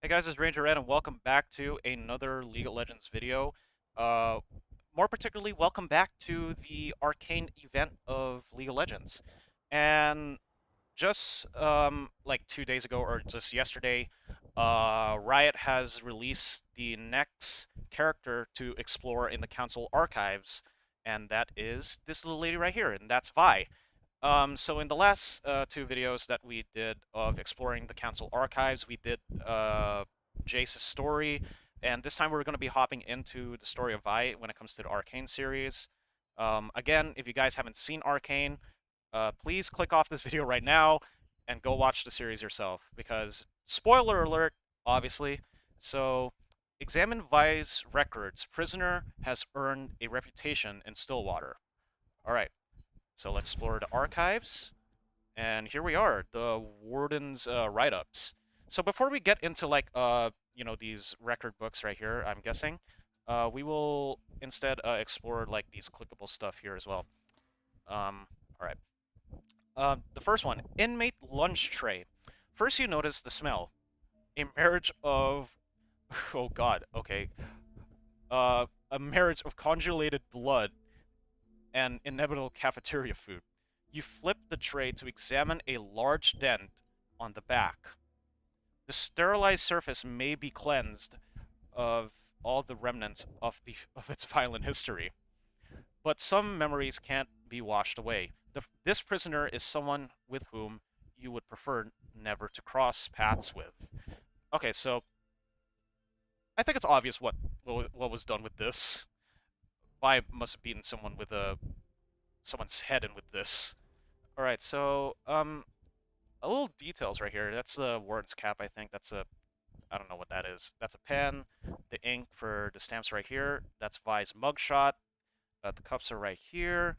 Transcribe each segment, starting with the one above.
Hey guys, it's Ranger Red, and welcome back to another League of Legends video. Uh, More particularly, welcome back to the Arcane event of League of Legends. And just like 2 days ago, or just yesterday, Riot has released the next character to explore in the Council archives, and that is this little lady right here, and that's Vi. So in the last two videos that we did of exploring the council archives, we did Jace's story, and this time we're going to be hopping into the story of Vi when it comes to the Arcane series. Again, if you guys haven't seen Arcane, please click off this video right now and go watch the series yourself, because spoiler alert, obviously. So examine Vi's records. Prisoner has earned a reputation in Stillwater. All right, so let's explore the archives. And here we are, the warden's write-ups. So before we get into like these record books right here, I'm guessing, we will instead explore like these clickable stuff here as well. All right. The first one, inmate lunch tray. First, you notice the smell. A marriage of, oh God, okay, a marriage of congealated blood and inevitable cafeteria food. You flip the tray to examine a large dent on the back. The sterilized surface may be cleansed of all the remnants of its violent history, but some memories can't be washed away. This prisoner is someone with whom you would prefer never to cross paths with. Okay, so I think it's obvious what was done with this. I must have beaten someone with someone's head in with this. All right, so a little details right here. That's the warden's cap, I think. I don't know what that is. That's a pen. The ink for the stamps right here. That's Vi's mugshot. The cups are right here.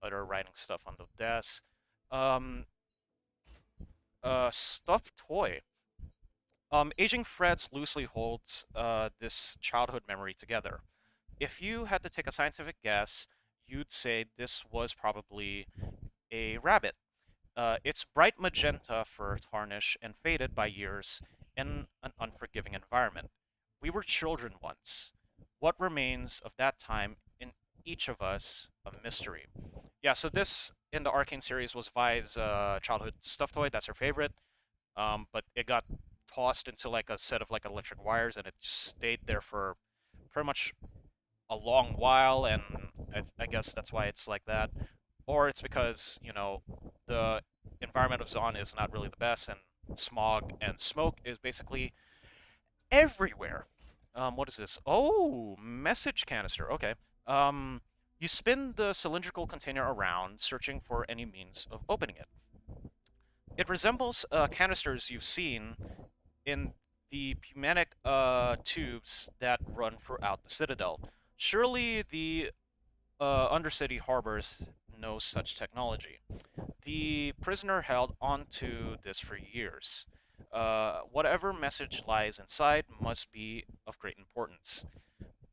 Other writing stuff on the desk. Um, Stuffed toy. Aging Freds loosely holds this childhood memory together. If you had to take a scientific guess, you'd say this was probably a rabbit. It's bright magenta for tarnish and faded by years in an unforgiving environment. We were children once. What remains of that time in each of us a mystery? Yeah, so this in the Arcane series was Vi's childhood stuffed toy. That's her favorite. But it got tossed into like a set of like electric wires, and it just stayed there for pretty much a long while, and I guess that's why it's like that. Or it's because, the environment of Zon is not really the best, and smog and smoke is basically everywhere. What is this? Oh, message canister. Okay. Um, you spin the cylindrical container around, searching for any means of opening it. It resembles canisters you've seen in the pneumatic tubes that run throughout the Citadel. Surely the Undercity harbors no such technology. The prisoner held onto this for years. Whatever message lies inside must be of great importance.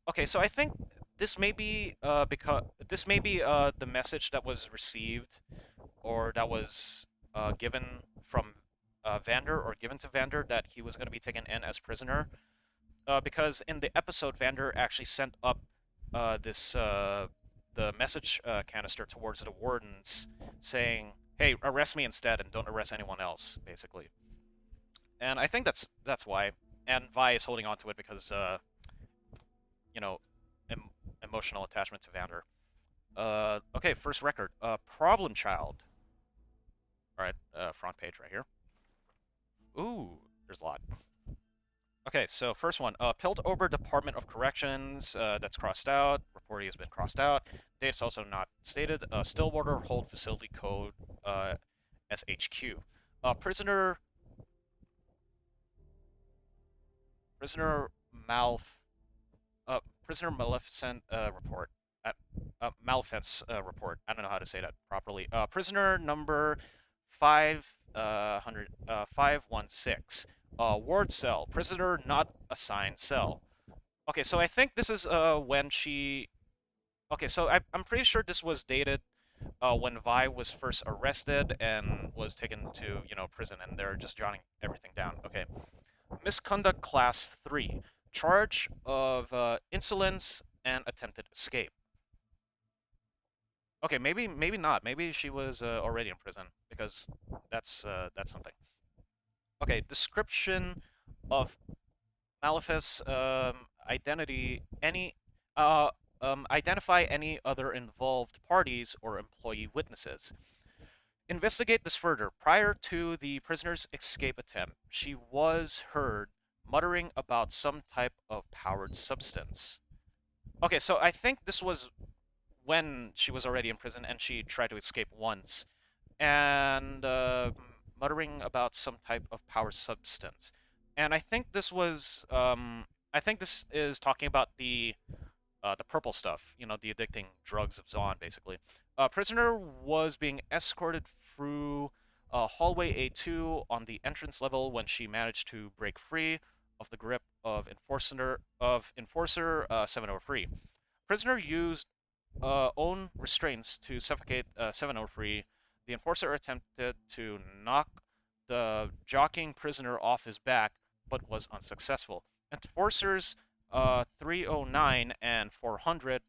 Okay, so I think this may be the message that was received or that was given from Vander or given to Vander that he was going to be taken in as prisoner. Because in the episode, Vander actually sent up this the message canister towards the wardens, saying, "Hey, arrest me instead, and don't arrest anyone else," basically. And I think that's why. And Vi is holding on to it because, you know, em emotional attachment to Vander. Okay, first record. Problem Child. All right, front page right here. Ooh, there's a lot. Okay, so first one, Piltover Department of Corrections, that's crossed out. Reporting has been crossed out. Date's also not stated. Stillwater Hold Facility Code, SHQ. Prisoner, prisoner Malf, prisoner Maleficent report. At, Malfence report. I don't know how to say that properly. Prisoner number 516. Ward cell. Prisoner not assigned cell. Okay, so I think this is when she. Okay, so I'm pretty sure this was dated when Vi was first arrested and was taken to prison, and they're just jotting everything down. Okay, Misconduct Class 3. Charge of insolence and attempted escape. Okay, maybe not. Maybe she was already in prison because that's something. Okay, description of Malefice uh, identify any other involved parties or employee witnesses. Investigate this further. Prior to the prisoner's escape attempt, she was heard muttering about some type of powered substance. Okay, so I think this was when she was already in prison and she tried to escape once, and muttering about some type of power substance. And I think this is talking about the purple stuff, the addicting drugs of Zon, basically. Prisoner was being escorted through hallway A2 on the entrance level when she managed to break free of the grip of Enforcer 703. Prisoner used own restraints to suffocate 703. The enforcer attempted to knock the jockeying prisoner off his back, but was unsuccessful. Enforcers 309 and 400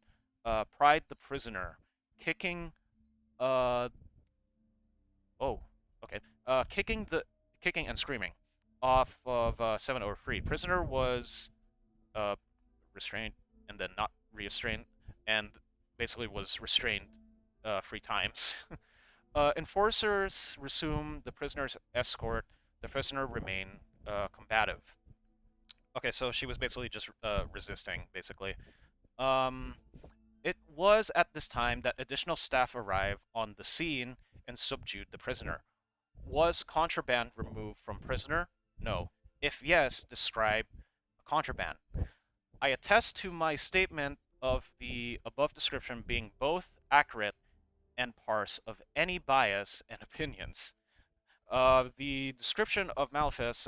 pried the prisoner, kicking uh oh okay kicking and screaming off of 703. Prisoner was uh restrained and then not restrained, and basically was restrained 3 times. Enforcers resume the prisoner's escort. The prisoner remained combative. Okay, so she was basically just resisting, basically. Um, it was at this time that additional staff arrived on the scene and subdued the prisoner. Was contraband removed from prisoner? No. If yes, describe contraband. I attest to my statement of the above description being both accurate and parse of any bias and opinions. The description of Malefice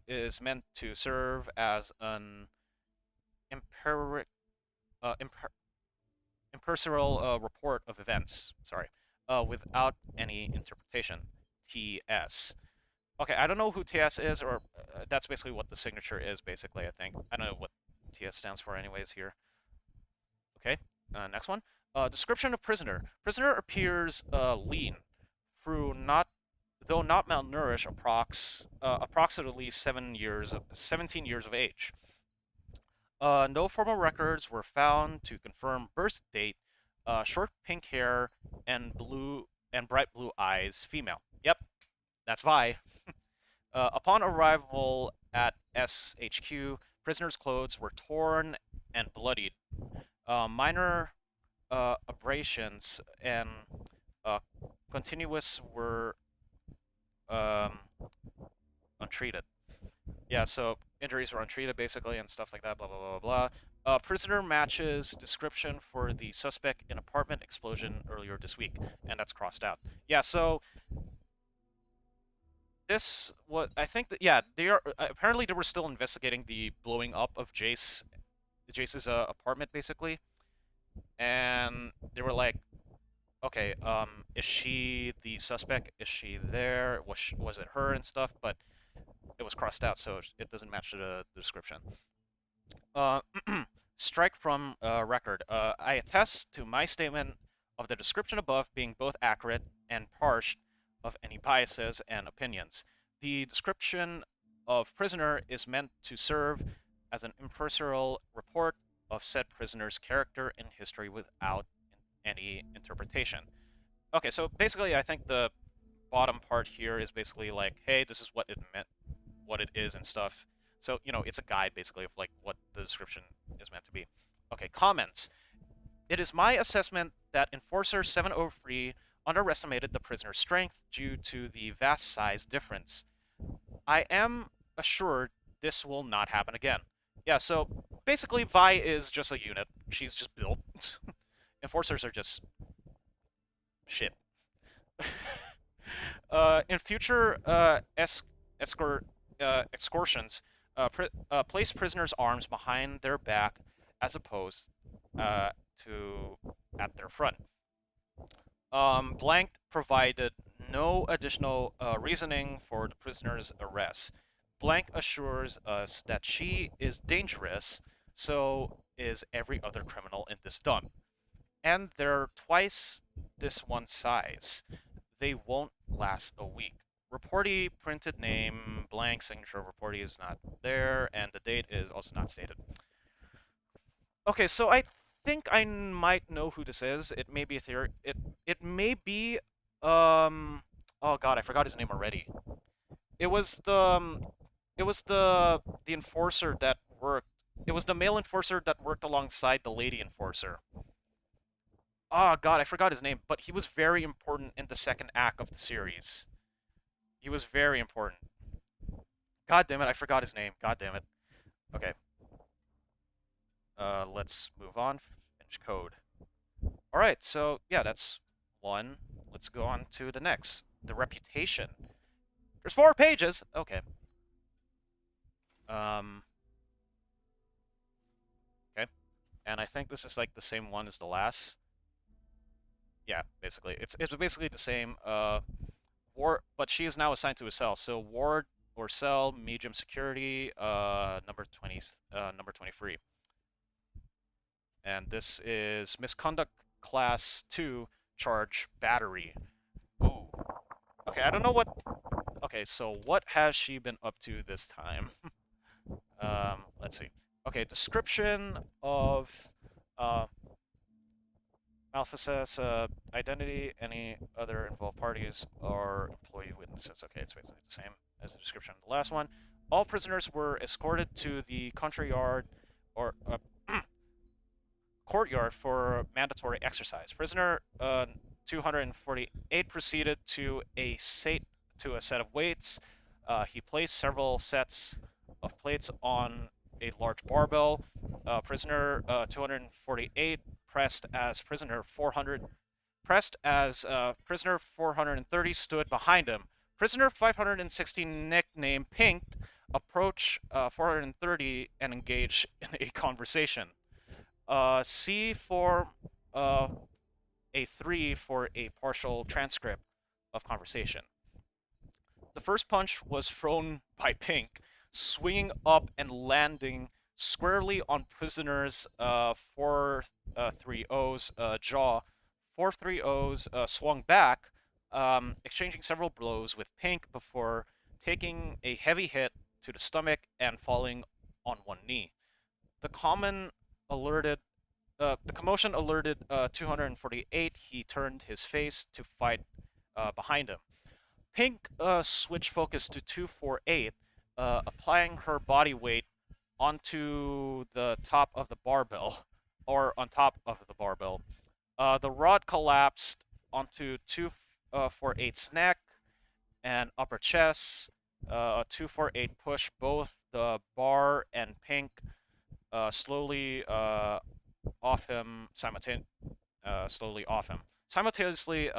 is meant to serve as an imper- impersonal report of events. Sorry, without any interpretation. TS. Okay, I don't know who TS is, or that's basically what the signature is. Basically, I think I don't know what TS stands for, anyways. Here. Okay, next one. Description of prisoner. Prisoner appears lean, through not though not malnourished, approximately 17 years of age. No formal records were found to confirm birth date. Short pink hair and bright blue eyes. Female. Yep, that's Vi. Upon arrival at SHQ, prisoners' clothes were torn and bloodied. Minor abrasions and uh, continuous were um, untreated. Yeah, so injuries were untreated basically and stuff like that, blah, blah, blah, blah, blah. Prisoner matches description for the suspect in apartment explosion earlier this week, and that's crossed out. Yeah, so this, what I think that, yeah, they are, apparently they were still investigating the blowing up of Jace's apartment basically, and they were like, okay, is she the suspect? Is she there? Was it her and stuff? But it was crossed out, so it doesn't match the description. Uh, strike from record. I attest to my statement of the description above being both accurate and partial of any biases and opinions. The description of prisoner is meant to serve as an impersonal report of said prisoner's character and history without any interpretation. Okay, so basically, I think the bottom part here is basically like, hey, this is what it meant, what it is, and stuff. So, it's a guide basically of like what the description is meant to be. Okay, comments. It is my assessment that Enforcer 703 underestimated the prisoner's strength due to the vast size difference. I am assured this will not happen again. Yeah, so basically, Vi is just a unit. She's just built. Enforcers are just shit. In future escort excursions, place prisoners' arms behind their back as opposed to at their front. Blank provided no additional reasoning for the prisoner's arrest. Blank assures us that she is dangerous, so is every other criminal in this dump. And they're twice this one size. They won't last a week. Reportee printed name, blank signature reportee is not there, and the date is also not stated. Okay, so I think I might know who this is. It may be a theory. It may be oh god, I forgot his name already. It was the enforcer that worked. It was the male enforcer that worked alongside the lady enforcer. Oh god, I forgot his name, but he was very important in the second act of the series. He was very important. God damn it, I forgot his name. God damn it. Okay. Let's move on. Finish code. All right, so yeah, that's one. Let's go on to the next. The reputation. There's 4 pages. Okay. Um. Okay. And I think this is like the same one as the last. Yeah, basically, it's basically the same. Ward, but she is now assigned to a cell. So ward or cell, medium security. Number 20. Number 23. And this is misconduct class 2 charge battery. Ooh. Okay, I don't know what. Okay, so what has she been up to this time? Let's see. Okay, description of uh, Malphasas, identity, any other involved parties or employee witnesses. Okay, it's basically the same as the description of the last one. All prisoners were escorted to the country yard or courtyard for mandatory exercise. Prisoner 248 proceeded to a set of weights. He placed several sets of plates on a large barbell. Prisoner 248 pressed as prisoner 430 stood behind him. Prisoner 516, nicknamed Pink, approached 430 and engaged in a conversation. C for A3 for a partial transcript of conversation. The first punch was thrown by Pink, swinging up and landing squarely on prisoner's 430's jaw. 430's swung back, exchanging several blows with Pink before taking a heavy hit to the stomach and falling on one knee. The common alerted the commotion alerted 248. He turned his face to fight behind him. Pink switched focus to 248, applying her body weight onto the top of the barbell, or on top of the barbell. The rod collapsed onto 248's neck and upper chest. 248 pushed both the bar and Pink slowly off him slowly off him. Simultaneously,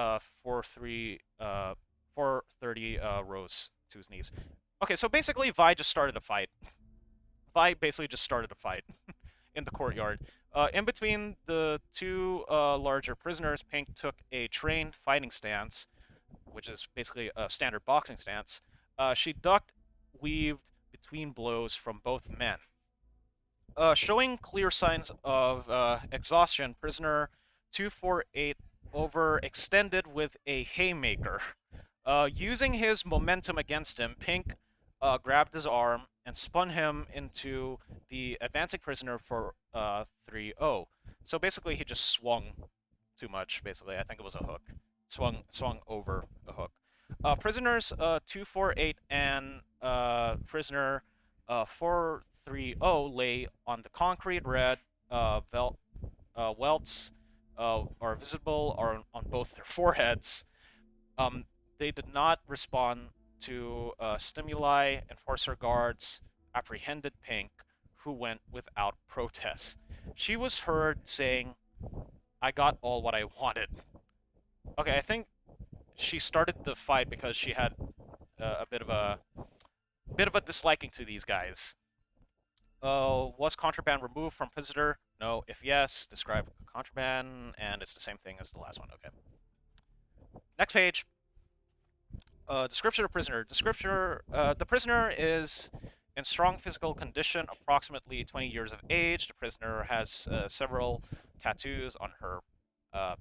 430 rose to his knees. Okay, so basically, Vi just started a fight. Vi basically just started a fight in the courtyard. In between the two larger prisoners, Pink took a trained fighting stance, which is basically a standard boxing stance. She ducked, weaved between blows from both men. Showing clear signs of exhaustion, prisoner 248 overextended with a haymaker. Using his momentum against him, Pink grabbed his arm and spun him into the advancing prisoner for 3-0. So basically, he just swung too much. Basically, I think it was a hook. Swung over a hook. Prisoners 248 and prisoner 430 lay on the concrete. Red welts are visible on both their foreheads. They did not respond to stimuli. Enforcer guards apprehended Pink, who went without protest. She was heard saying, "I got all what I wanted." Okay, I think she started the fight because she had a bit of a disliking to these guys. Was contraband removed from visitor? No. If yes, describe contraband, and it's the same thing as the last one. Okay. Next page. Description of prisoner. The prisoner is in strong physical condition, approximately 20 years of age. The prisoner has several tattoos on her uh,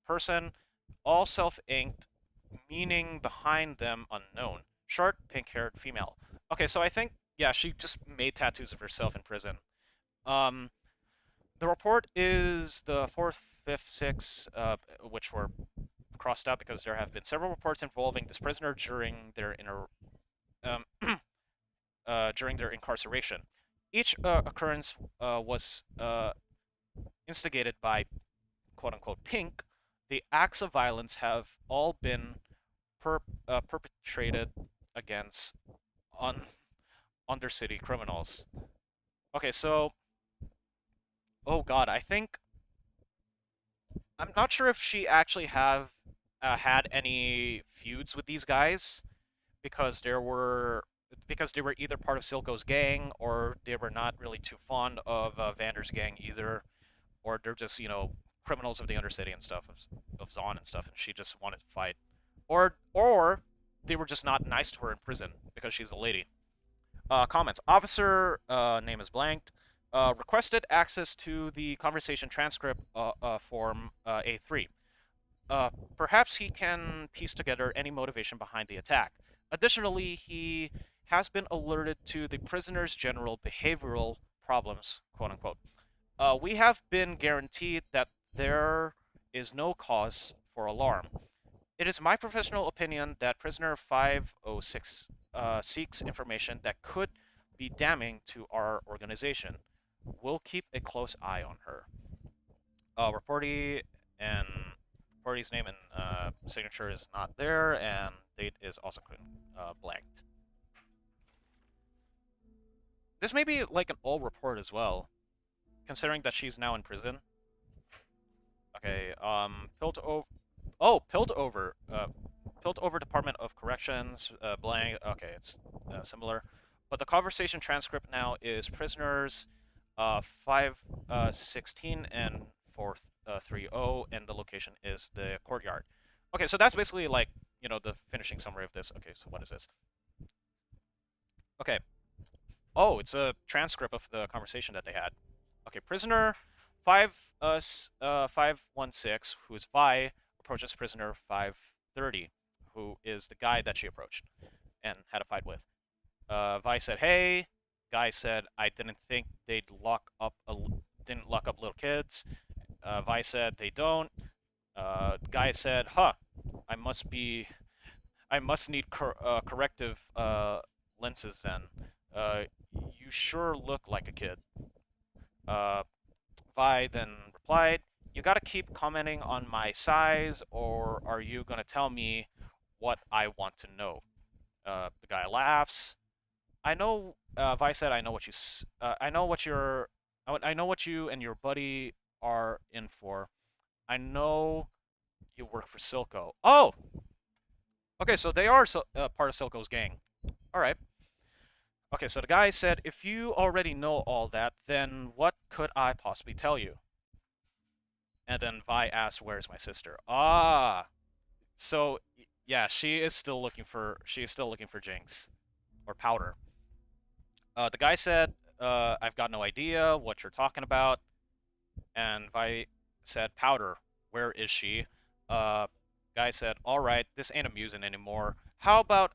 person, all self-inked, meaning behind them unknown. Short, pink-haired female. Okay, so I think, yeah, she just made tattoos of herself in prison. Um, the report is the fourth, fifth, sixth, which were crossed out because there have been several reports involving this prisoner um, during their incarceration. Each occurrence was instigated by "quote unquote" Pink. The acts of violence have all been perpetrated against on undercity criminals. Okay, so oh god, I think I'm not sure if she actually have had any feuds with these guys because they were either part of Silco's gang or they were not really too fond of Vander's gang either, or they're just criminals of the Undercity and stuff of Zon and stuff, and she just wanted to fight, or they were just not nice to her in prison because she's a lady. Comments. Officer name is blanked. Requested access to the conversation transcript form A3. Uh, Perhaps he can piece together any motivation behind the attack. Additionally, he has been alerted to the prisoner's general behavioral problems, quote unquote. We have been guaranteed that there is no cause for alarm. It is my professional opinion that prisoner 506 seeks information that could be damning to our organization. We'll keep a close eye on her. Reportee and Reportee's name and signature is not there, and date is also blanked. This may be like an old report as well, considering that she's now in prison. Okay, Pilt over Department of Corrections, blank. Okay, it's similar. But the conversation transcript now is prisoners 516 and 430, and the location is the Courtyard. Okay, so that's basically like, the finishing summary of this. Okay, so what is this? Okay. Oh, it's a transcript of the conversation that they had. Okay, prisoner 516, who is Vi, approaches prisoner 530, who is the guy that she approached and had a fight with. Vi said, "Hey." Guy said, "I didn't think they'd didn't lock up little kids." Vi said, "They don't." Guy said, "Huh, I must be I must need corrective lenses then. Uh, you sure look like a kid." Uh, Vi then replied, "You gotta keep commenting on my size, or are you gonna tell me what I want to know?" The guy laughs. I know. Vi said, "I know what I know what I know what you and your buddy are in for. I know you work for Silco." Oh, okay. So they are part of Silco's gang. All right. Okay. So the guy said, "If you already know all that, then what could I possibly tell you?" And then Vi asked, "Where's my sister?" Ah, so yeah, she is still looking for Jinx or Powder. The guy said, "I've got no idea what you're talking about." And Vi said, "Powder, where is she?" Uh, Guy said, "All right, this ain't amusing anymore. How about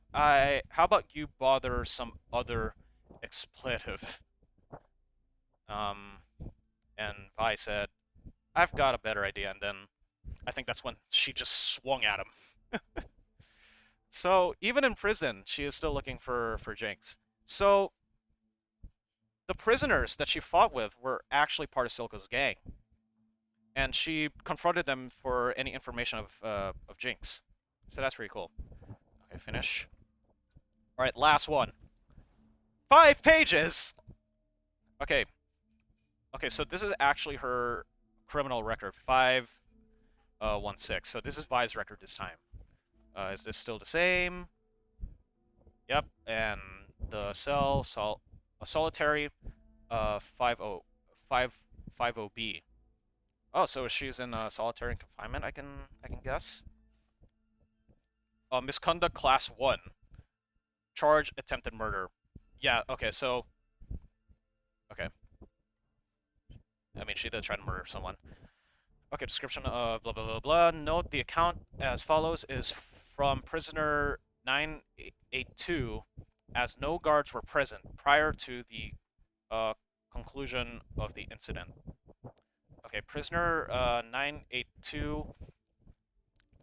you bother some other expletive?" Um, and Vi said, "I've got a better idea." And then I think that's when she just swung at him. So even in prison, she is still looking for Jinx. So the prisoners that she fought with were actually part of Silco's gang, and she confronted them for any information of Jinx. So that's pretty cool. Okay, finish. All right, last one. 5 pages. Okay, okay. So this is actually her criminal record. 516. So this is Vi's record this time. Is this still the same? Yep. And the a solitary 50B. Oh, so she's in solitary confinement. I can guess. Misconduct class 1. Charge attempted murder. Yeah, okay, so okay. I mean, she did try to murder someone. Okay, description of blah blah blah blah. Note the account as follows is from prisoner 982, as no guards were present prior to the conclusion of the incident. Okay, prisoner 982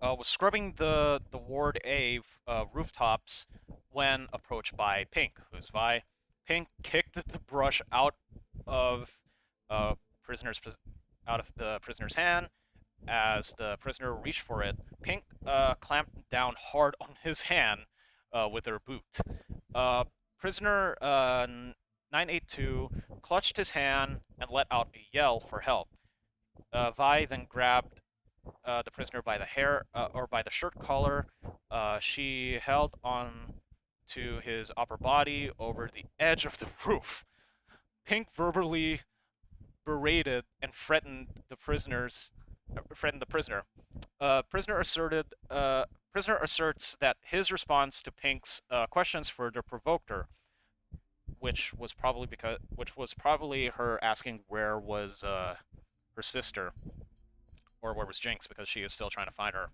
was scrubbing the Ward A rooftops when approached by Pink, who's Vi. Pink kicked the brush of uh, prisoner's out of the prisoner's hand. As the prisoner reached for it, Pink clamped down hard on his hand with her boot. Uh, Prisoner 982 clutched his hand and let out a yell for help. Vi then grabbed the prisoner by the hair or by the shirt collar. She held on to his upper body over the edge of the roof. Pink verbally berated and threatened the prisoner. Prisoner asserts that his response to Pink's questions further provoked her, which was probably her asking where was her sister, or where was Jinx, because she is still trying to find her.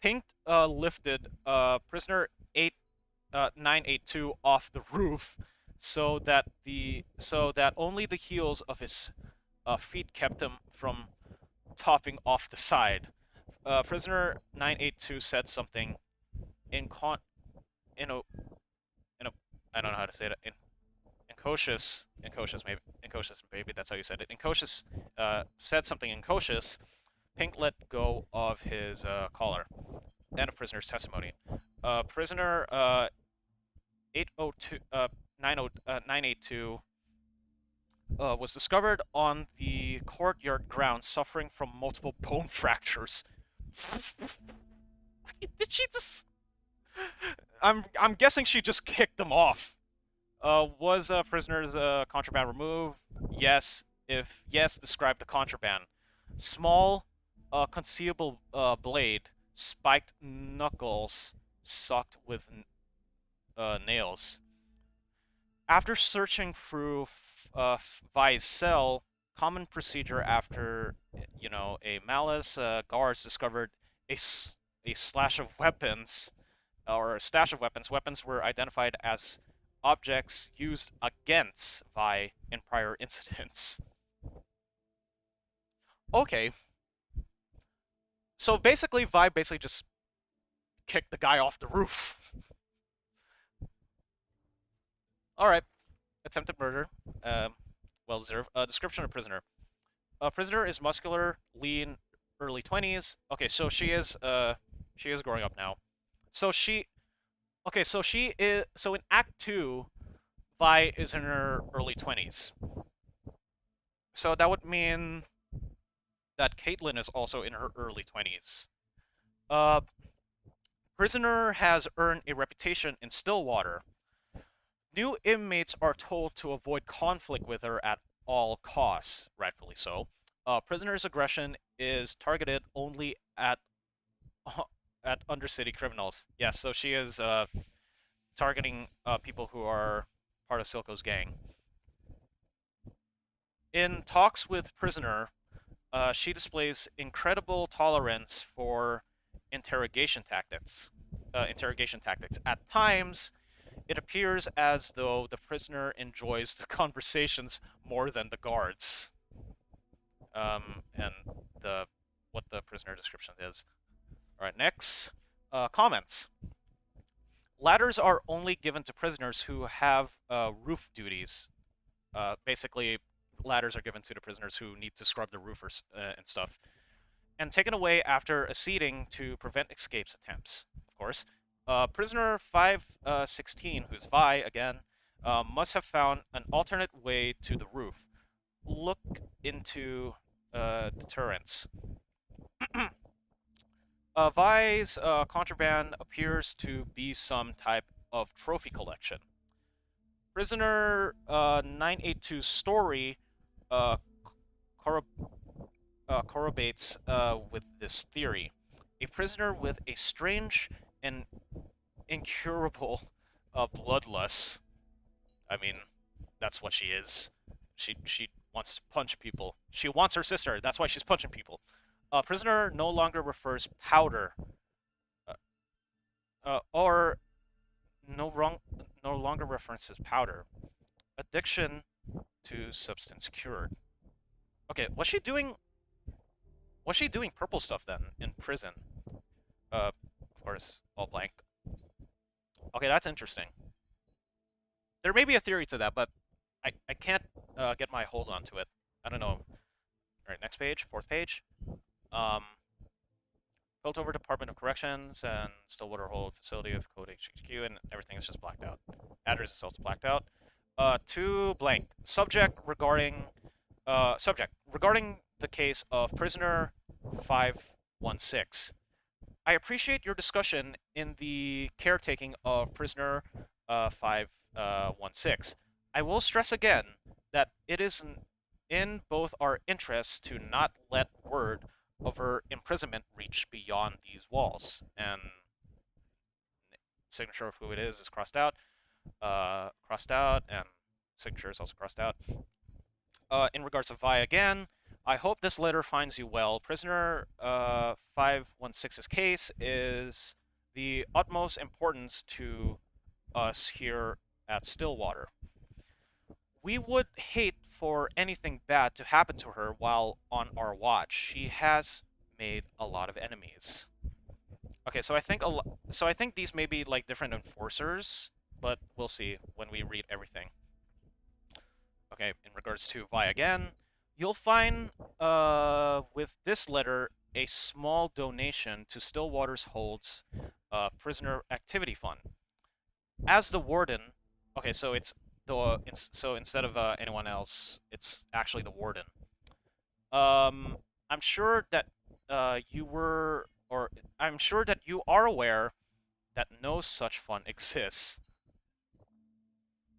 Pink lifted prisoner 982 off the roof so that only the heels of his feet kept him from topping off the side. Prisoner 982 said something in con in a I don't know how to say it, incautious maybe that's how you said it. Incautious said something incautious. Pink let go of his collar. End of prisoner's testimony. Prisoner 802 982 was discovered on the courtyard grounds suffering from multiple bone fractures. Did she just? I'm guessing she just kicked them off. Was prisoner's contraband removed? Yes. If yes, describe the contraband. Small, concealable blade, spiked knuckles, socked with nails. After searching through Vi's cell, common procedure after a malice, guards discovered a a slash of weapons or a stash of weapons. Weapons were identified as objects used against Vi in prior incidents. Okay, so basically, Vi basically just kicked the guy off the roof. All right, attempted murder. Well deserved. Description of prisoner. Prisoner is muscular, lean, early 20s. Okay, so she is growing up now. So she okay, so she is so in Act 2, Vi is in her early 20s. So that would mean that Caitlyn is also in her early 20s. Uh, Prisoner has earned a reputation in Stillwater. New inmates are told to avoid conflict with her at all costs, rightfully so. Prisoner's aggression is targeted only at undercity criminals. Yes, so she is targeting people who are part of Silco's gang. In talks with Prisoner, she displays incredible tolerance for interrogation tactics. At times, it appears as though the prisoner enjoys the conversations more than the guards. And the what the prisoner description is. All right, next comments. Ladders are only given to prisoners who have roof duties. Basically, ladders are given to the prisoners who need to scrub the roofers and stuff, and taken away after a seating to prevent escapes attempts. Of course, prisoner 516, who's Vi again, must have found an alternate way to the roof. Look into deterrence. Vi's contraband appears to be some type of trophy collection. Prisoner 982's story uh, corroborates with this theory. a prisoner with a strange and incurable bloodlust. I mean, that's what she is. She wants to punch people. She wants her sister. That's why she's punching people. Prisoner no longer refers powder, uh, or no wrong, no longer references powder. Addiction to substance cured. Okay, was she doing purple stuff then in prison? Of course, all blank. Okay, that's interesting. There may be a theory to that, but I can't get my hold onto it. I don't know. All right, next page, fourth page. Um, Built over Department of Corrections and Stillwater Hold Facility of Code HQ, and everything is just blacked out. Address is also blacked out. To blank. Subject regarding the case of prisoner 516. I appreciate your discussion in the caretaking of prisoner 516. I will stress again that it is in both our interests to not let word of her imprisonment reach beyond these walls. And signature of who it is crossed out, and signature is also crossed out. In regards to Vi again, I hope this letter finds you well. Prisoner 516's case is the utmost importance to us here at Stillwater. We would hate for anything bad to happen to her while on our watch. She has made a lot of enemies. Okay, so I think these may be like different enforcers, but we'll see when we read everything. Okay, in regards to Vi again, you'll find with this letter a small donation to Stillwater's Hold's prisoner activity fund. As the warden, okay, so so instead of anyone else, it's actually the warden. I'm sure that you were, or I'm sure that you are aware that no such fund exists.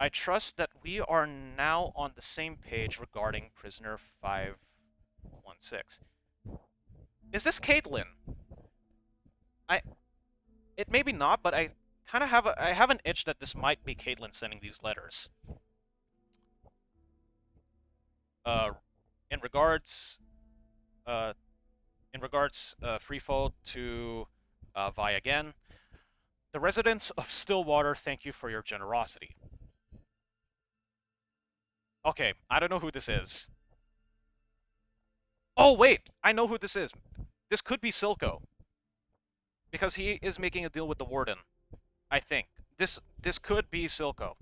I trust that we are now on the same page regarding prisoner 516. Is this Caitlin? I it may be not, but I kind of I have an itch that this might be Caitlin sending these letters. Uh, in regards, uh, Freefold to Vi again. The residents of Stillwater thank you for your generosity. Okay, I don't know who this is. Oh wait, I know who this is. This could be Silco because he is making a deal with the warden. I think this could be Silco.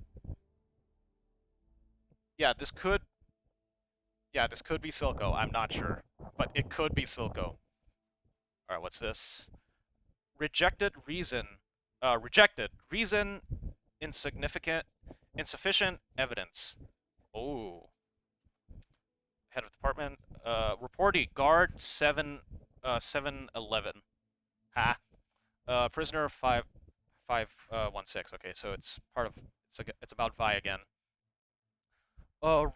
Yeah, this could be Silco. I'm not sure, but it could be Silco. All right, what's this? Rejected reason insignificant insufficient evidence. Oh, head of department. Reportee guard 711. Ha. Prisoner 516. Okay, so it's part of it's about Vi again.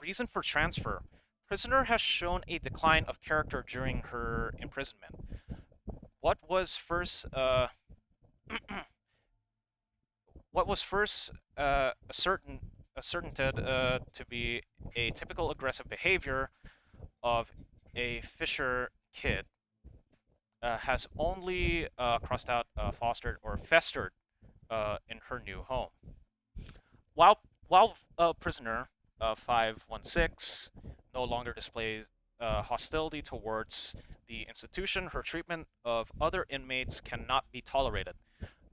Reason for transfer. Prisoner has shown a decline of character during her imprisonment. What was first what was first ascertained to be a typical aggressive behavior of a Fisher kid has only crossed out, fostered, or festered in her new home. While prisoner 516 no longer displays hostility towards the institution, her treatment of other inmates cannot be tolerated.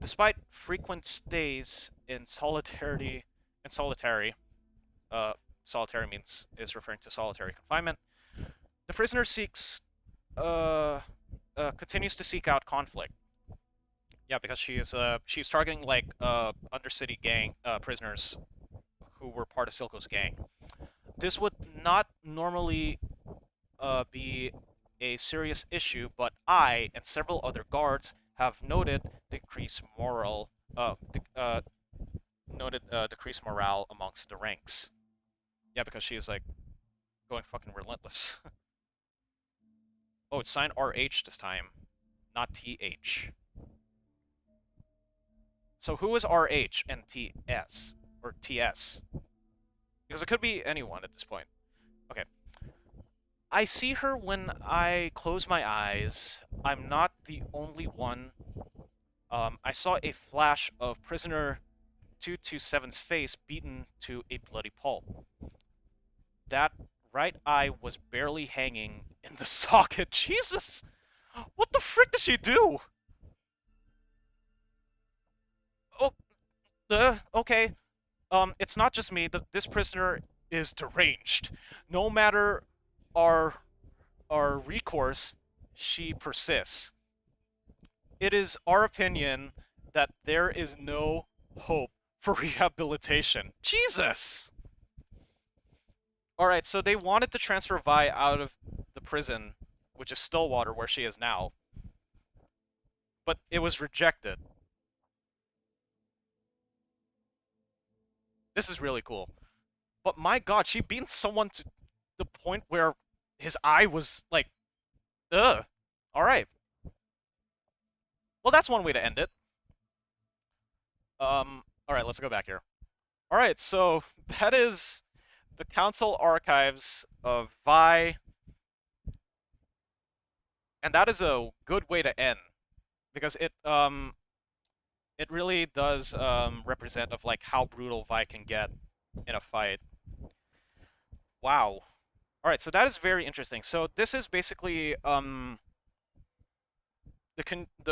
Despite frequent stays in solitary, uh, solitary means is referring to solitary confinement. The prisoner uh, continues to seek out conflict. Yeah, because she's targeting like undercity gang prisoners who were part of Silco's gang. This would not normally be a serious issue, but I and several other guards have noted decreased morale amongst the ranks. Yeah, because she is like going fucking relentless. Oh, it's signed RH this time, not TH. So who is RH and TS? Or TS? Because it could be anyone at this point. Okay. I see her when I close my eyes. I'm not the only one. I saw a flash of prisoner 227's face beaten to a bloody pulp. That right eye was barely hanging in the socket. Jesus! What the frick did she do? Oh, okay. It's not just me. This prisoner is deranged. No matter our our recourse, she persists. It is our opinion that there is no hope for rehabilitation. Jesus! Alright, so they wanted to transfer Vi out of the prison, which is Stillwater, where she is now, but it was rejected. This is really cool. But my god, she beat someone to the point where his eye was like, ugh. Alright. Well, that's one way to end it. Alright, let's go back here. Alright, so that is the Council Archives of Vi, and that is a good way to end because it really does represent of like how brutal Vi can get in a fight. Wow. All right, so that is very interesting. So this is basically the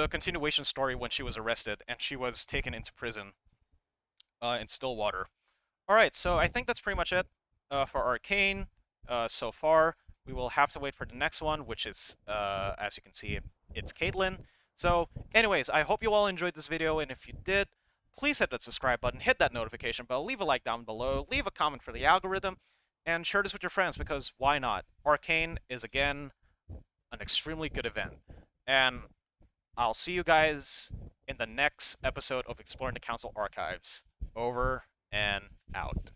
continuation story when she was arrested and she was taken into prison in Stillwater. All right, so I think that's pretty much it for Arcane so far. We will have to wait for the next one, which is, as you can see, it's Caitlyn. So, anyways, I hope you all enjoyed this video, and if you did, please hit that subscribe button, hit that notification bell, leave a like down below, leave a comment for the algorithm, and share this with your friends, because why not? Arcane is, again, an extremely good event. And I'll see you guys in the next episode of Exploring the Council Archives. Over and out.